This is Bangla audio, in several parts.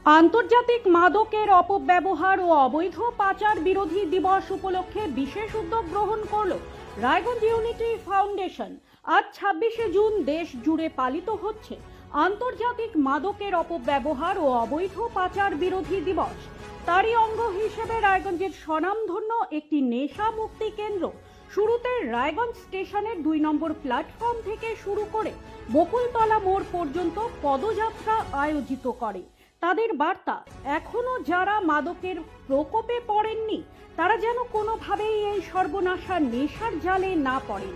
আন্তর্জাতিক মাদকের অপব্যবহার ও অবৈধ পাচার বিরোধী দিবস উপলক্ষে বিশেষ উদ্যোগ গ্রহণ করল রায়গঞ্জ ইউনিটি ফাউন্ডেশন। আজ 26শে জুন দেশ জুড়ে পালিত হচ্ছে আন্তর্জাতিক মাদকের অপব্যবহার ও অবৈধ পাচার বিরোধী দিবস। তারই অঙ্গ হিসেবে রায়গঞ্জের স্বনামধন্য একটি নেশা মুক্তি কেন্দ্র শুরুতে রায়গঞ্জ স্টেশনের 2 নম্বর প্ল্যাটফর্ম থেকে শুরু করে বকুলতলা মোড় পর্যন্ত পদযাত্রা আয়োজিত করে। তাদের বার্তা, এখনো যারা মাদকের প্রকোপে পড়েননি তারা যেন কোনোভাবেই এই সর্বনাশা নেশার জালে না পড়েন,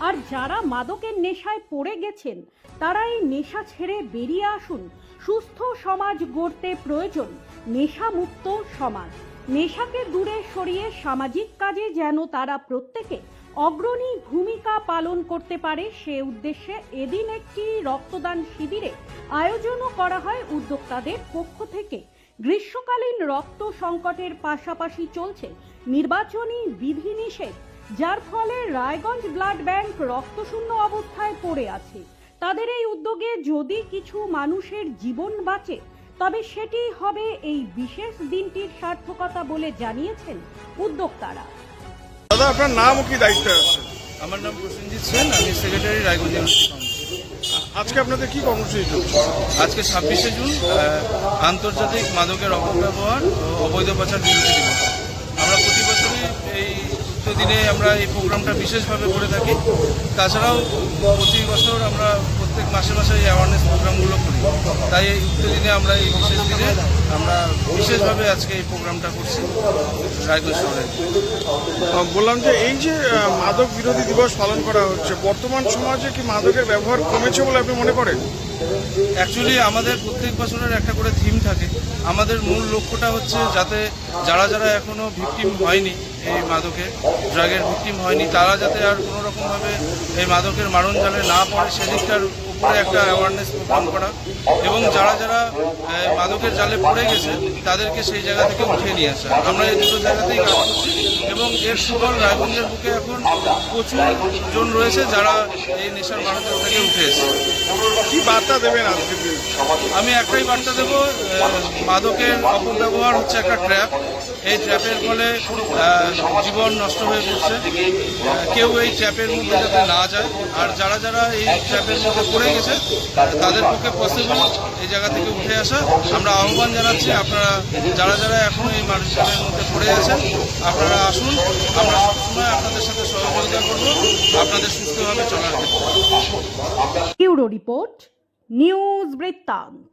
আর যারা মাদকের নেশায় পড়ে গেছেন তারা এই নেশা ছেড়ে বেরিয়ে আসুন। সুস্থ সমাজ গড়তে প্রয়োজন নেশামুক্ত সমাজ। নেশাকে দূরে সরিয়ে সামাজিক কাজে যেন তারা প্রত্যেকে অগ্রণী ভূমিকা পালন করতে পারে, সে উদ্দেশ্যে এদিন একটি রক্তদান শিবিরে আয়োজনও করা হয় উদ্যোক্তাদের পক্ষ থেকে। গ্রীষ্মকালীন রক্ত সংকটের পাশাপাশি চলছে নির্বাচনী বিধিনিষেধ, যার ফলে রায়গঞ্জ ব্লাড ব্যাংক রক্তশূন্য অবস্থায় পড়ে আছে। তাদের এই উদ্যোগে যদি কিছু মানুষের জীবন বাঁচে তবে সেটি হবে এই বিশেষ দিনটির সার্থকতা বলে জানিয়েছেন উদ্যোক্তারা। দাদা, আপনার নাম ও কি দায়িত্ব আছে? আমার নাম প্রসেনজিৎ সেন, আমি সেক্রেটারি রায়গঞ্জ ইউনিটি ফাউন্ডেশন। আজকে আপনাদের কি কর্মসূচি চলছে? আজকে 26শে জুন আন্তর্জাতিক মাদকের অপব্যবহার ও অবৈধ পাচার বিরোধী দিবস। আমরা প্রতি বছরই এই দিনে আমরা এই প্রোগ্রামটা বিশেষভাবে করে থাকি। তাছাড়াও প্রতি বছর আমরা প্রত্যেক মাসে মাসে এই অ্যাওয়ারনেস প্রোগ্রামগুলো করি। তাই এই দিনে আমরা এই বিশেষ দিনে আমরা বিশেষভাবে আজকে এই প্রোগ্রামটা করছি রায়গঞ্জ শহরে। বললাম যে এই যে মাদক বিরোধী দিবস পালন করা হচ্ছে, বর্তমান সমাজে কি মাদকের ব্যবহার কমেছে বলে আপনি মনে করেন? অ্যাকচুয়ালি আমাদের প্রত্যেক বছরের একটা করে থিম থাকে। আমাদের মূল লক্ষ্যটা হচ্ছে যাতে যারা যারা এখনও ভিকটিম হয়নি, এই মাদকের ড্রাগের ভিকটিম হয়নি, তারা যাতে আর কোনো রকমভাবে এই মাদকের মারণ জালে না পড়ে সেদিকটার উপরে একটা অ্যাওয়ারনেস প্রোগ্রাম করা, এবং যারা যারা মাদকের জালে পড়ে গেছে তাদেরকে সেই জায়গা থেকে উঠিয়ে নিয়ে আসা। আমরা এই দুটো জায়গাতেই কাজ করছি এবং এর সুফল রায়গঞ্জের বুকে এখন প্রচুর জন রয়েছে যারা এই নেশার মাদক থেকে উঠে এসেছে। কি বার্তা দেবেন আজকে? আমি একটাই বার্তা দেব, মাদকের অপব্যবহার হচ্ছে একটা ট্র্যাপ। এই ট্র্যাপের ফলে জীবন নষ্ট হয়ে পড়ছে। কেউ এই ট্র্যাপের মধ্যে যাতে না যায়, আর যারা যারা এই ট্র্যাপের মধ্যে পড়ে গেছে তাদের পক্ষে পসিবল এই জায়গা থেকে উঠে আসা। আমরা আহ্বান জানাচ্ছি, আপনারা যারা যারা এখন এই মাদকের মধ্যে পড়ে আছেন আপনারা আসুন, আমরা সবসময় আপনাদের সাথে সহযোগিতা করব আপনাদের সুস্থভাবে চলার ক্ষেত্রে। ব্যুরো রিপোর্ট, নিউজ বৃত্তান্ত।